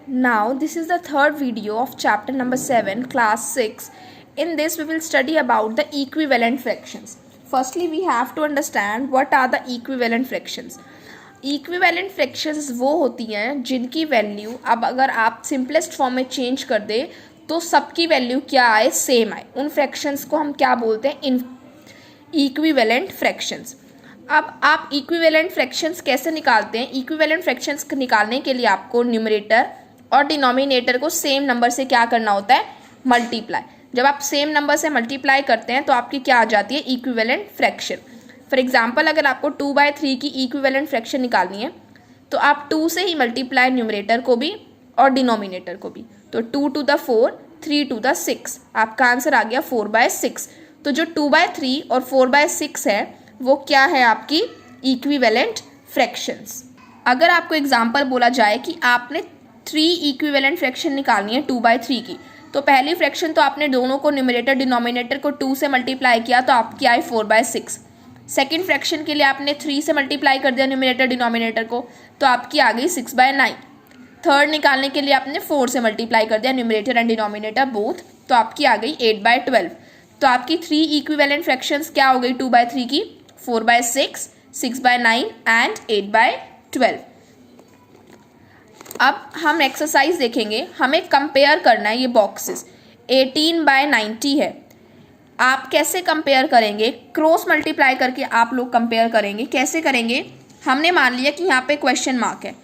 Now, this is the third video of chapter number 7, class 6. In this, we will study about the equivalent fractions. Firstly, we have to understand what are the equivalent fractions. Equivalent fractions वो होती हैं जिनकी value अब अगर आप simplest form में change कर दे तो सबकी वैल्यू क्या आए, सेम आए. उन फ्रैक्शंस को हम क्या बोलते हैं, इक्विवेलेंट फ्रैक्शंस. अब आप इक्विवेलेंट फ्रैक्शंस कैसे निकालते हैं? इक्विवेलेंट फ्रैक्शंस निकालने के लिए आपको न्यूमरेटर और डिनोमिनेटर को सेम नंबर से क्या करना होता है, मल्टीप्लाई. जब आप सेम नंबर से मल्टीप्लाई करते हैं तो आपकी क्या आ जाती है, इक्विवेलेंट फ्रैक्शन. फॉर एग्जांपल, अगर आपको 2/3 की इक्विवेलेंट फ्रैक्शन निकालनी है तो आप 2 से ही मल्टीप्लाई न्यूमरेटर को भी और डिनोमिनेटर को भी. तो 2 to the 4, 3 to the 6, आपका आंसर आ गया 4/6. तो जो 2/3 और 4/6 है वो क्या है, आपकी इक्विवेलेंट फ्रैक्शंस. अगर आपको एग्जांपल बोला जाए कि आपने 3 इक्विवेलेंट फ्रैक्शन निकालनी है 2/3 की, तो पहली फ्रैक्शन तो आपने दोनों को न्यूमरेटर डिनोमिनेटर को 2 से मल्टीप्लाई किया तो आपकी आई 4/6. सेकेंड फ्रैक्शन के लिए आपने 3 से मल्टीप्लाई कर दिया न्यूमरेटर डिनोमिनेटर को तो आपकी आ गई 6/9. थर्ड निकालने के लिए आपने 4 से मल्टीप्लाई कर दिया न्यूमरेटर एंड डिनोमिनेटर बोथ, तो आपकी आ गई 8/12. तो आपकी 3 इक्विवेलेंट फ्रैक्शंस क्या हो गई 2/3 की, 4/6, 6/9 एंड 8/12. अब हम एक्सरसाइज देखेंगे, हमें कंपेयर करना है ये बॉक्सेस. 18/90 है. आप कैसे कंपेयर करेंगे, क्रॉस मल्टीप्लाई करके आप लोग कंपेयर करेंगे. कैसे करेंगे, हमने मान लिया कि यहाँ पे क्वेश्चन मार्क है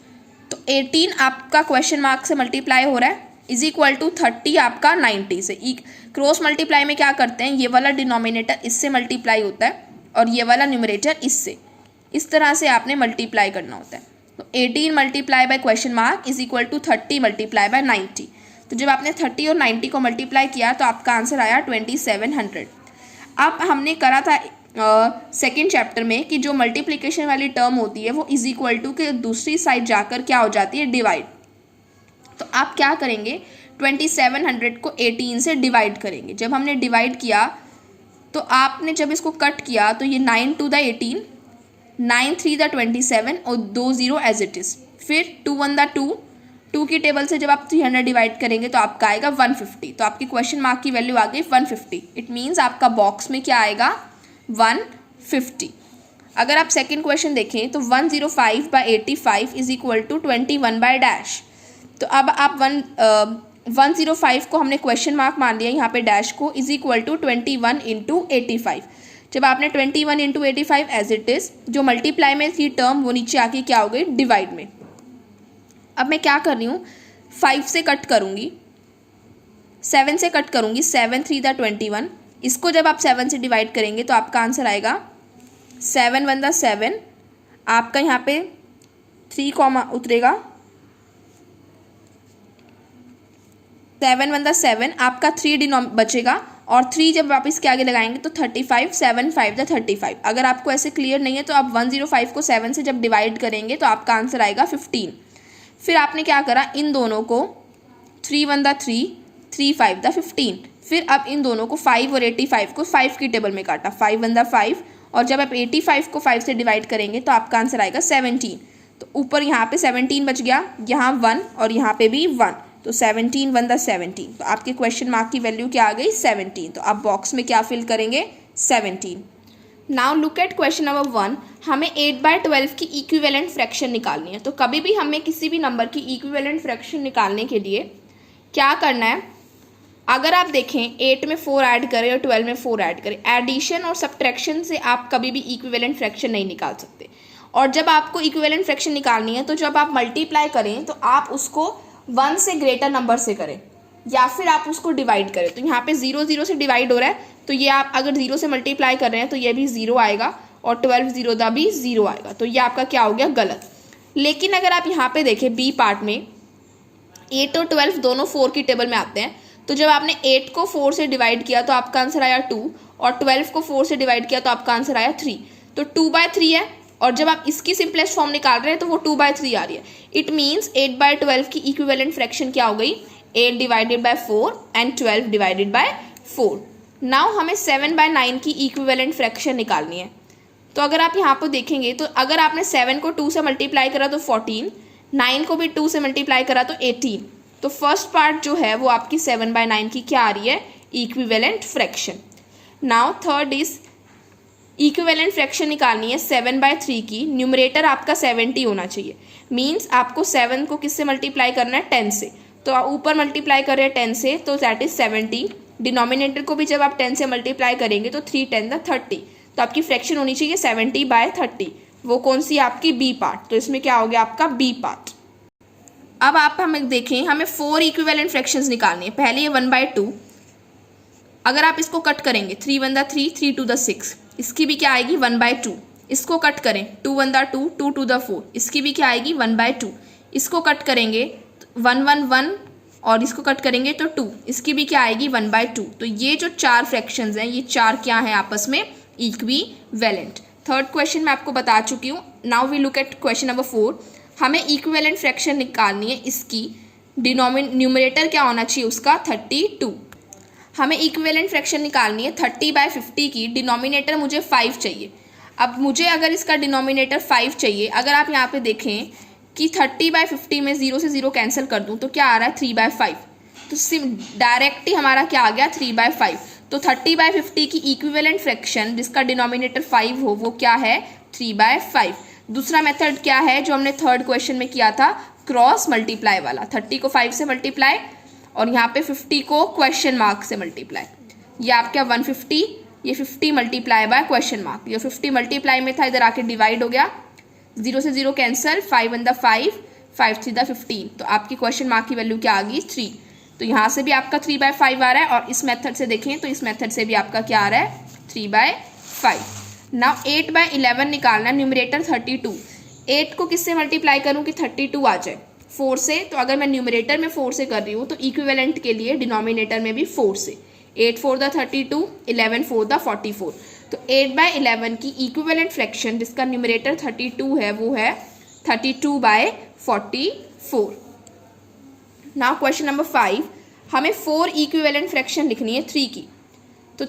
तो 18 आपका क्वेश्चन मार्क से मल्टीप्लाई हो रहा है इज इक्वल टू 30 आपका 90 से. क्रॉस मल्टीप्लाई में क्या करते हैं, ये वाला डिनोमिनेटर इससे मल्टीप्लाई होता है और ये वाला न्यूमरेटर इससे. इस तरह से आपने मल्टीप्लाई करना होता है. तो 18 multiply by question mark is equal to 30 multiply by 90. तो जब आपने 30 और 90 को मल्टीप्लाई किया तो आपका आंसर आया 2700. अब हमने करा था सेकेंड चैप्टर में कि जो मल्टीप्लिकेशन वाली टर्म होती है वो इज इक्वल टू के दूसरी साइड जाकर क्या हो जाती है, डिवाइड. तो आप क्या करेंगे, 2700 को 18 से डिवाइड करेंगे. जब हमने डिवाइड किया तो आपने जब इसको कट किया तो ये 9 to the 18, 9 3 the 27 और 2 0 एज इट इज़. फिर 2 1 the 2, 2 की टेबल से जब आप 300 डिवाइड करेंगे तो आपका आएगा 150. तो आपकी क्वेश्चन मार्क की वैल्यू आ गई 150. इट मीन्स आपका बॉक्स में क्या आएगा, 150. अगर आप सेकेंड क्वेश्चन देखें तो 105/85 इज इक्वल टू 21/डैश. तो अब आप 105 को हमने क्वेश्चन मार्क मान लिया यहाँ पे डैश को, इज इक्वल टू 21 × 85. जब आपने 21 × 85 एज इट इज़, जो मल्टीप्लाई में थी टर्म वो नीचे आके क्या हो गई, डिवाइड में. अब मैं क्या कर रही हूँ, 5 से कट करूँगी, 7 से कट करूँगी, 7 3 the 21. इसको जब आप 7 से डिवाइड करेंगे तो आपका आंसर आएगा 7 1 the 7. आपका यहाँ पे 3 कॉमा उतरेगा, 7 1 the 7, आपका 3 बचेगा और 3 जब आप इसके आगे लगाएंगे तो 35, 7 5 the 35. अगर आपको ऐसे क्लियर नहीं है तो आप 105 को 7 से जब डिवाइड करेंगे तो आपका आंसर आएगा 15. फिर आपने क्या करा, इन दोनों को 3 1 the 3, 3 5 the 15. फिर अब इन दोनों को 5 और 85 को 5 की टेबल में काटा, 5 1 the 5, और जब आप 85 को 5 से डिवाइड करेंगे तो आपका आंसर आएगा 17. तो ऊपर यहाँ पे 17 बच गया, यहाँ 1 और यहाँ पे भी 1, तो 17 1 the 17. तो आपके क्वेश्चन मार्क की वैल्यू क्या आ गई, 17. तो आप बॉक्स में क्या फिल करेंगे, 17. Now look at question number 1. हमें 8/12 की इक्विवेलेंट फ्रैक्शन निकालनी है. तो कभी भी हमें किसी भी नंबर की इक्विवेलेंट फ्रैक्शन निकालने के लिए क्या करना है, अगर आप देखें 8 में 4 ऐड करें और 12 में 4 ऐड करें, एडिशन और सब्ट्रैक्शन से आप कभी भी इक्विवेलेंट फ्रैक्शन नहीं निकाल सकते. और जब आपको इक्विवेलेंट फ्रैक्शन निकालनी है तो जब आप मल्टीप्लाई करें तो आप उसको 1 से ग्रेटर नंबर से करें या फिर आप उसको डिवाइड करें. तो यहाँ पे 0 0 से डिवाइड हो रहा है तो ये आप अगर 0 से मल्टीप्लाई कर रहे हैं तो ये भी 0 आएगा और 12 0 दा भी 0 आएगा. तो ये आपका क्या हो गया, गलत. लेकिन अगर आप यहाँ पे देखें बी पार्ट में 8 और 12 दोनों 4 की टेबल में आते हैं. तो जब आपने 8 को 4 से डिवाइड किया तो आपका आंसर आया 2 और 12 को 4 से डिवाइड किया तो आपका आंसर आया 3. तो 2/3 है और जब आप इसकी सिंपलेस्ट फॉर्म निकाल रहे हैं तो वो 2/3 आ रही है. इट मीन्स 8/12 की इक्विवेलेंट फ्रैक्शन क्या हो गई, 8 divided by 4 and 12 divided by 4. Now हमें 7/9 की इक्विवेलेंट फ्रैक्शन निकालनी है. तो अगर आप यहाँ पर देखेंगे तो अगर आपने 7 को 2 से मल्टीप्लाई करा तो 14 9 को भी 2 से मल्टीप्लाई करा तो 18। तो फर्स्ट पार्ट जो है वो आपकी 7/9 की क्या आ रही है, equivalent fraction. Now third is equivalent fraction निकालनी है 7/3 की, न्यूमरेटर आपका 70 होना चाहिए। मीन्स आपको 7 को किससे मल्टीप्लाई करना है, 10 से। तो ऊपर मल्टीप्लाई कर रहे हैं 10 से, तो दैट इज 70। डिनोमिनेटर को भी जब आप 10 से मल्टीप्लाई करेंगे तो 3 10 30। तो आपकी फ्रैक्शन होनी चाहिए 70/30। वो कौन सी आपकी बी पार्ट, तो इसमें क्या हो गया आपका बी पार्ट। अब आप हमें देखें, हमें 4 इक्विवेलेंट फ्रैक्शंस निकालनी है। पहले ये 1/2, अगर आप इसको कट करेंगे 3 1 3 3 2 6, इसकी भी क्या आएगी 1/2। इसको कट करें 2 1 2 2 2 4, इसकी भी क्या आएगी 1/2। इसको कट करेंगे 1 1 1 और इसको कट करेंगे तो 2, इसकी भी क्या आएगी 1/2। तो ये जो 4 फ्रैक्शंस हैं, ये 4 क्या हैं आपस में इक्विवेलेंट। थर्ड क्वेश्चन मैं आपको बता चुकी हूँ। Now we look at question number 4। हमें इक्विवेलेंट फ्रैक्शन निकालनी है, इसकी न्यूमरेटर क्या होना चाहिए उसका 32। हमें इक्विवेलेंट फ्रैक्शन निकालनी है 30/50 की, डिनोमिनेटर मुझे 5 चाहिए। अब मुझे अगर इसका डिनोमिनेटर 5 चाहिए, अगर आप यहाँ पे देखें कि 30/50 में 0 से 0 कैंसिल कर दूँ तो क्या आ रहा है 3/5। तो डायरेक्ट ही हमारा क्या आ गया 3/5। तो 30/50 की इक्विवेलेंट फ्रैक्शन जिसका डिनोमिनेटर 5 हो वो क्या है 3/5। दूसरा मेथड क्या है जो हमने थर्ड क्वेश्चन में किया था, क्रॉस मल्टीप्लाई वाला। 30 को 5 से मल्टीप्लाई और यहाँ पे 50 को क्वेश्चन मार्क से मल्टीप्लाई। ये आपका 150, ये 50 मल्टीप्लाई बाय क्वेश्चन मार्क। ये 50 मल्टीप्लाई में था, इधर आके डिवाइड हो गया, 0 से 0 कैंसिल, 5 1 5, 5 3 15। तो आपकी क्वेश्चन मार्क की वैल्यू क्या आ गई 3। तो यहाँ से भी आपका 3/5 आ रहा है और इस मेथड से देखें तो इस मेथड से भी आपका क्या आ रहा है 3/5। नाउ 8/11 निकालना है, न्यूमरेटर 32। 8 को किससे मल्टीप्लाई करूँ कि 32 आ जाए, 4 से। तो अगर मैं न्यूमरेटर में 4 से कर रही हूँ तो इक्विवेलेंट के लिए डिनोमिनेटर में भी 4 से। 8 4 32, 11 4 44। तो 8/11 की इक्विवेलेंट फ्रैक्शन जिसका न्यूमरेटर 32 है वो है 32/44। नाउ क्वेश्चन नंबर 5, हमें 4 इक्विवेलेंट फ्रैक्शन लिखनी है 3 की। तो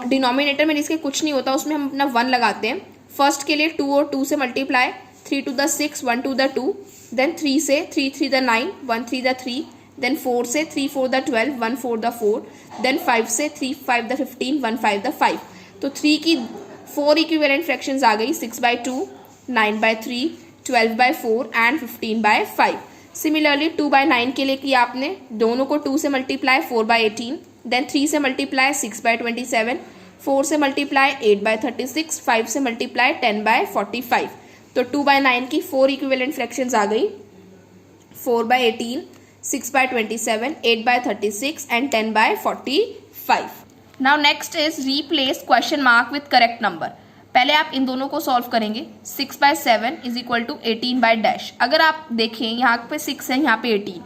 डिनोमिनेटर में जिसके कुछ नहीं होता उसमें हम अपना 1 लगाते हैं। फर्स्ट के लिए 2 और 2 से मल्टीप्लाई, 3 2 6, 1 2 2, देन 3 से 3 3 9, 1 3 3, देन 4 से 3 4 12, 1 4 4, देन 5 से 3 5 15, 1 5 5। तो 3 की 4 इक्विवेलेंट फ्रैक्शंस आ गई 6/2, 9/3, 12/4 एंड 15/5। सिमिलरली 2/9 के लिए किया आपने, दोनों को 2 से मल्टीप्लाई 4/18, देन 3 से मल्टीप्लाई 6/27, 4 से मल्टीप्लाई 8/36, 5 से मल्टीप्लाई 10/45। तो 2/9 की 4 इक्विवेलेंट फ्रैक्शंस आ गई 4/18, 6/27, 8/36 and 10/45। Now next is replace question mark with correct number. पहले आप इन दोनों को सॉल्व करेंगे। 6/7 इज इक्वल टू 18/। अगर आप देखें यहाँ पे 6 है, यहाँ पे 18,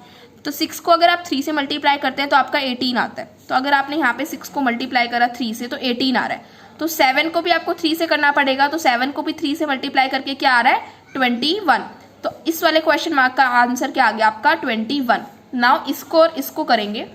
तो 6 को अगर आप 3 से मल्टीप्लाई करते हैं तो आपका 18 आता है। तो अगर आपने यहाँ पे 6 को मल्टीप्लाई करा 3 से तो 18 आ रहा है। तो 7 को भी आपको 3 से करना पड़ेगा, तो 7 को भी 3 से मल्टीप्लाई करके क्या आ रहा है 21। तो इस वाले क्वेश्चन मार्क का आंसर क्या आ गया आपका 21। नाउ इसको और इसको करेंगे।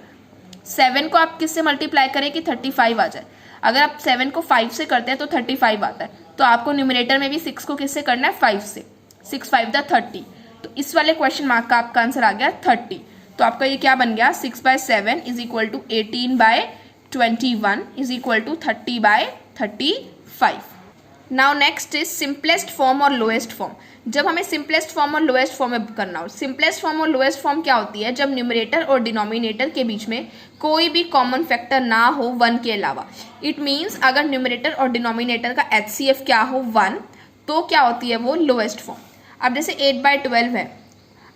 7 को आप किससे मल्टीप्लाई करें कि 35 आ जाए। अगर आप 7 को 5 से करते हैं तो 35 आता है। तो आपको न्यूमरेटर में भी 6 को किससे करना है 5 से। 6 5 30। तो इस वाले क्वेश्चन मार्क का आपका आंसर आ गया 30। तो आपका ये क्या बन गया 6/7 is equal to 18/21 is equal to 30/35। Now next is simplest form और लोएस्ट फॉर्म। जब हमें सिंपलेस्ट फॉर्म और लोएस्ट फॉर्म में करना हो, सिंपलेस्ट फॉर्म और लोएस्ट फॉर्म क्या होती है, जब न्यूमरेटर और डिनोमिनेटर के बीच में कोई भी कॉमन फैक्टर ना हो 1 के अलावा। इट मीन्स अगर न्यूमरेटर और डिनोमिनेटर का HCF क्या हो 1, तो क्या होती है वो लोएस्ट फॉर्म। अब जैसे 8/12 है,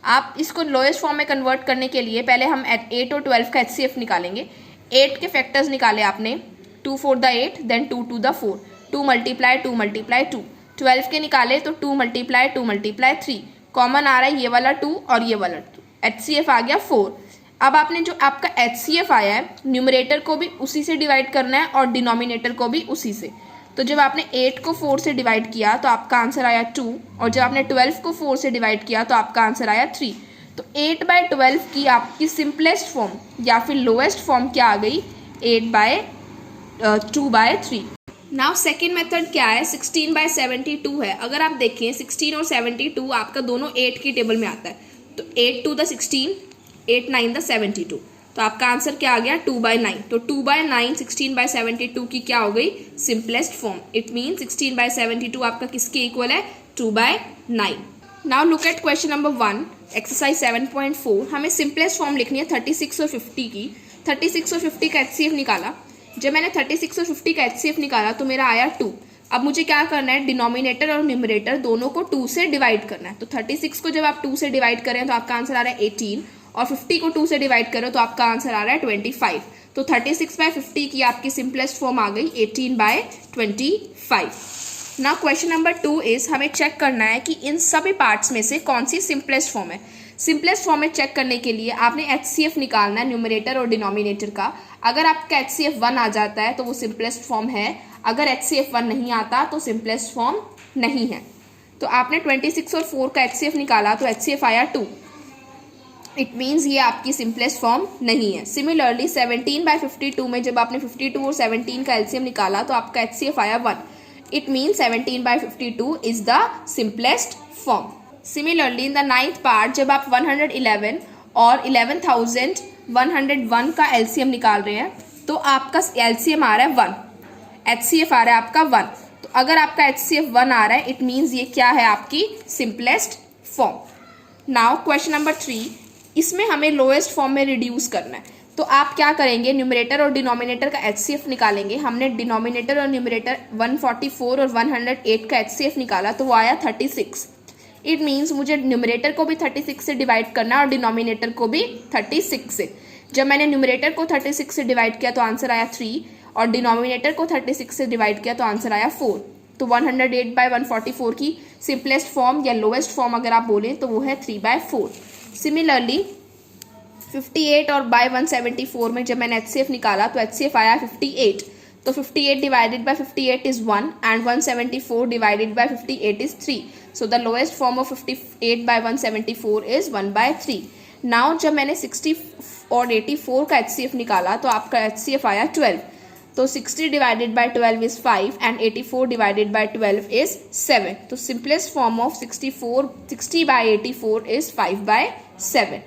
आप इसको लोएस्ट फॉर्म में कन्वर्ट करने के लिए पहले हम 8 और 12 का HCF निकालेंगे। 8 के फैक्टर्स निकाले आपने, 2 4 8, देन 2 2 4, 2 मल्टीप्लाई 2 मल्टीप्लाई 2। 12 के निकाले तो 2 मल्टीप्लाई 2 मल्टीप्लाई 3, कॉमन आ रहा है ये वाला 2 और ये वाला 2, HCF आ गया 4। अब आपने जो आपका HCF आया है, न्यूमरेटर को भी उसी से डिवाइड करना है और डिनोमिनेटर को भी उसी से। तो जब आपने 8 को 4 से डिवाइड किया तो आपका आंसर आया 2, और जब आपने 12 को 4 से डिवाइड किया तो आपका आंसर आया 3। तो 8/12 की आपकी सिंपलेस्ट फॉर्म या फिर लोएस्ट फॉर्म क्या आ गई 8/2/3। नाउ सेकेंड मेथड क्या है 16/72 है। अगर आप देखें 16 और 72 आपका दोनों 8 की टेबल में आता है, तो 8 टू द 16, 8 9 द 72, तो आपका आंसर क्या आ गया 2/9। तो 2/9 16/72 की क्या हो गई सिंपलेस्ट फॉर्म। इट मीन 16/72 आपका किसके इक्वल है 2/9। Now look at question number 1 exercise 7.4। हमें सिंपलेस्ट फॉर्म लिखनी है 36 और 50 की। 36 और 50 का HCF निकाला। जब मैंने 36 और 50 का HCF निकाला तो मेरा आया 2। अब मुझे क्या करना है डिनोमिनेटर और न्यूमरेटर दोनों को 2 से डिवाइड करना है। तो 36 को जब आप 2 से डिवाइड करें तो आपका आंसर आ रहा है 18 और 50 को 2 से डिवाइड करो तो आपका आंसर आ रहा है 25। तो 36/50 की आपकी सिंपलेस्ट फॉर्म आ गई 18/25। ना क्वेश्चन नंबर 2 इज हमें चेक करना है कि इन सभी पार्ट्स में से कौन सी सिंपलेस्ट फॉर्म है। सिंपलेस्ट फॉर्म में चेक करने के लिए आपने HCF निकालना है न्यूमरेटर और डिनोमिनेटर का। अगर आपका HCF 1 आ जाता है तो वो सिंपलेस्ट फॉर्म है, अगर HCF 1 नहीं आता तो सिंपलेस्ट फॉर्म नहीं है। तो आपने 26 और 4 का HCF निकाला तो HCF आया 2। इट मीन्स ये आपकी सिंपलेस्ट फॉर्म नहीं है। सिमिलरली 17/52 में जब आपने 52 और 17 का LCM निकाला तो आपका HCF आया 1। It means 17/52 is the simplest form. Similarly in the 9th part जब आप 111 और 11,101 का LCM निकाल रहे हैं तो आपका LCM आ रहा है 1, HCF आ रहा है आपका 1। तो अगर आपका HCF 1 आ रहा है इट मीन्स ये क्या है आपकी simplest form. Now question number 3, इसमें हमें लोएस्ट फॉर्म में रिड्यूस करना है। तो आप क्या करेंगे न्यूमरेटर और डिनोमिनेटर का HCF निकालेंगे। हमने डिनोमिनेटर और न्यूमरेटर 144 और 108 का HCF निकाला तो वो आया 36। इट मीन्स मुझे न्यूमरेटर को भी 36 से डिवाइड करना है और डिनोमिनेटर को भी 36 से। जब मैंने न्यूमरेटर को 36 से डिवाइड किया तो आंसर आया 3 और डिनोमिनेटर को 36 से डिवाइड किया तो आंसर आया 4। तो 108/144 की सिंपलेस्ट फॉर्म या लोएस्ट फॉर्म अगर आप बोलें तो वो है 3/4। सिमिलरली 58 और 174 में जब मैंने HCF निकाला तो HCF आया 58। तो 58 divided by 58 is 1 and 174 divided by 58 is 3। So the lowest form of 58/174 is 1/3। Now जब मैंने 60 और 84 का HCF निकाला तो आपका HCF आया 12। तो 60 divided by 12 is 5 and 84 divided by 12 is 7। तो simplest form of 60/84 is 5/7।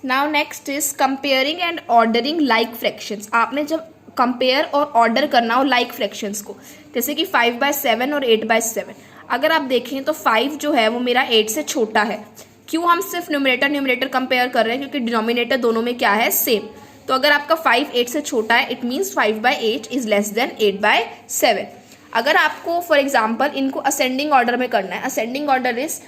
Now next is comparing and ordering like fractions. आपने जब कंपेयर और ऑर्डर करना हो लाइक फ्रैक्शंस को, जैसे कि 5/7 और 8/7। अगर आप देखें तो 5 जो है वो मेरा 8 से छोटा है। क्यों हम सिर्फ न्यूमरेटर कंपेयर कर रहे हैं क्योंकि डिनोमिनेटर दोनों में क्या है सेम। तो अगर आपका 5 8 से छोटा है it means 5/8 is less then 8/7। अगर आपको फॉर एग्जाम्पल इनको असेंडिंग ऑर्डर में करना है, असेंडिंग ऑर्डर इज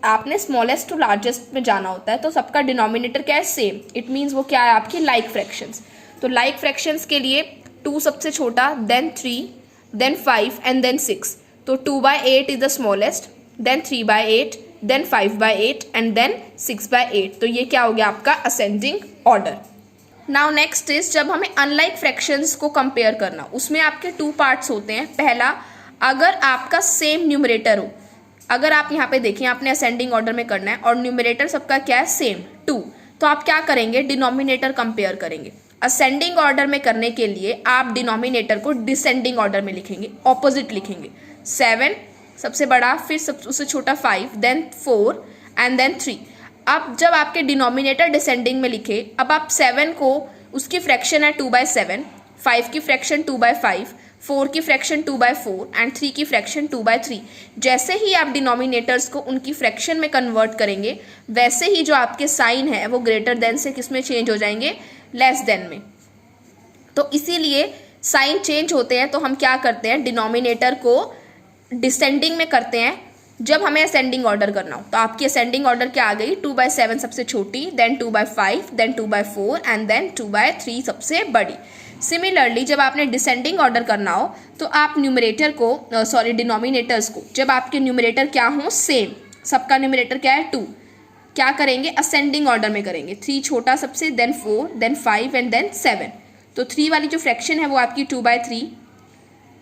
आपने स्मॉलेस्ट टू लार्जेस्ट में जाना होता है तो सबका डिनोमिनेटर क्या है सेम। इट मीन्स वो क्या है आपकी लाइक फ्रैक्शंस। तो लाइक फ्रैक्शंस के लिए 2 सबसे छोटा, देन 3, देन 5 एंड देन 6। तो 2/8 is the smallest, then 3/8, then 5/8 and then 6/8। तो ये क्या हो गया आपका ascending order. Now next is जब हमें अनलाइक फ्रैक्शंस को कंपेयर करना, उसमें आपके 2 पार्ट्स होते हैं। पहला, अगर आपका सेम न्यूमरेटर हो, अगर आप यहाँ पे देखें आपने असेंडिंग ऑर्डर में करना है और न्यूमरेटर सबका क्या है सेम 2, तो आप क्या करेंगे डिनोमिनेटर कंपेयर करेंगे। असेंडिंग ऑर्डर में करने के लिए आप डिनोमिनेटर को डिसेंडिंग ऑर्डर में लिखेंगे, ऑपोजिट लिखेंगे। 7 सबसे बड़ा, फिर उससे छोटा 5, देन 4 एंड देन 3। अब जब आपके डिनोमिनेटर डिसेंडिंग में लिखे, अब आप 7 को उसकी फ्रैक्शन है 2/7, 5 की फ्रैक्शन 2/5, 4 की फ्रैक्शन 2/4 एंड 3 की फ्रैक्शन 2/3। जैसे ही आप डिनोमिनेटर्स को उनकी फ्रैक्शन में कन्वर्ट करेंगे वैसे ही जो आपके साइन है वो ग्रेटर देन से किस में चेंज हो जाएंगे, लेस देन में। तो इसीलिए साइन चेंज होते हैं तो हम क्या करते हैं डिनोमिनेटर को डिसेंडिंग में करते हैं जब हमें असेंडिंग ऑर्डर करना हो। तो आपकी असेंडिंग ऑर्डर क्या आ गई 2/7 सबसे छोटी, देन 2/5, देन 2/4 एंड देन 2/3 सबसे बड़ी। सिमिलरली जब आपने डिसेंडिंग ऑर्डर करना हो तो आप न्यूमरेटर को डिनोमिनेटर्स को, जब आपके न्यूमरेटर क्या हो सेम, सबका न्यूमरेटर क्या है 2, क्या करेंगे असेंडिंग ऑर्डर में करेंगे। 3 छोटा सबसे, देन 4, देन 5 एंड देन 7। तो 3 वाली जो फ्रैक्शन है वो आपकी 2/3,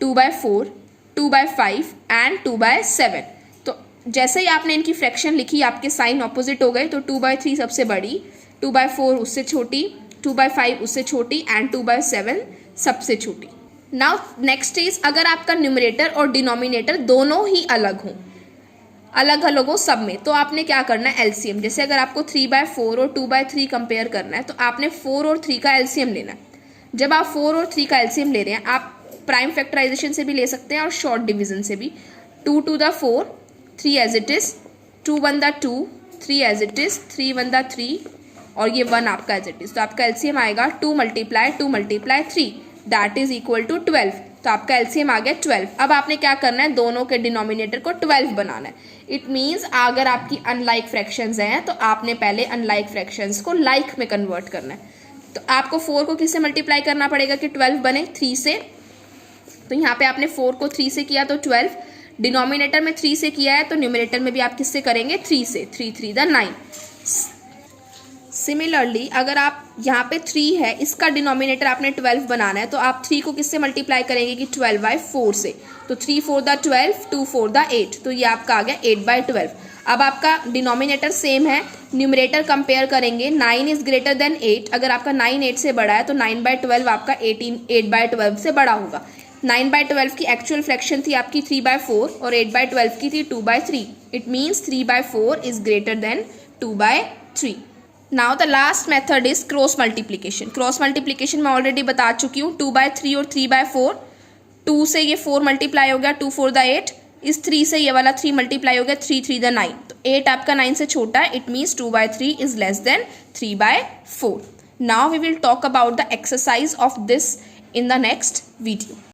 2/4, 2/5 एंड 2/7। तो जैसे ही आपने इनकी फ्रैक्शन लिखी आपके साइन ऑपोजिट हो गए। तो 2/3 सबसे बड़ी, 2/4 उससे छोटी, 2/5 उससे छोटी एंड 2/7 सबसे छोटी। नाउ नेक्स्ट इज अगर आपका न्यूमरेटर और डिनोमिनेटर दोनों ही अलग हों, अलग अलग हो सब में, तो आपने क्या करना है एलसीएम। जैसे अगर आपको 3/4 और 2/3 कंपेयर करना है तो आपने 4 और 3 का एलसीएम लेना है। जब आप 4 और 3 का एलसीएम ले रहे हैं, आप प्राइम फैक्टराइजेशन से भी ले सकते हैं और शॉर्ट डिवीजन से भी। 2 to the 4, 3 as it is, 2 1 the 2, 3 as it is, 3 1 the 3 और ये 1 आपका एज इट इज। तो आपका एलसीएम आएगा 2 × 3 दैट इज इक्वल टू 12। तो आपका एलसीएम आ गया 12। अब आपने क्या करना है, दोनों के डिनोमिनेटर को 12 बनाना है। इट मीन्स अगर आपकी अनलाइक फ्रैक्शंस हैं तो आपने पहले अनलाइक फ्रैक्शंस को लाइक में कन्वर्ट करना है। तो आपको 4 को किससे मल्टीप्लाई करना पड़ेगा कि 12 बने, 3 से। तो यहाँ पे आपने 4 को 3 से किया तो 12, डिनोमिनेटर में 3 से किया है तो न्यूमरेटर में भी आप किससे करेंगे, 3 से। 3 3 द 9। सिमिलरली अगर आप यहाँ पे 3 है, इसका डिनोमिनेटर आपने 12 बनाना है तो आप 3 को किससे मल्टीप्लाई करेंगे कि 12/4 से। तो 3 4 द 12, 2 4 द 8, तो ये आपका आ गया 8/12। अब आपका डिनोमिनेटर सेम है, न्यूमरेटर कंपेयर करेंगे। 9 इज ग्रेटर देन 8, अगर आपका 9 8 से बड़ा है तो 9/12 आपका 8/12 से बड़ा होगा। 9/12 की एक्चुअल फ्रैक्शन थी आपकी 3/4 और 8/12 की थी 2/3। It means 3/4 is greater than 2/3। Now the last method is cross multiplication. Cross multiplication मैं ऑलरेडी बता चुकी हूँ। 2/3 और 3/4, 2 से ये 4 मल्टीप्लाई हो गया, 2 4 द 8, इस 3 से ये वाला 3 मल्टीप्लाई हो गया, 3 3 द 9। तो 8 आपका 9 से छोटा है, it means 2/3 is less than 3/4। Now we will talk about the exercise of this in the next video.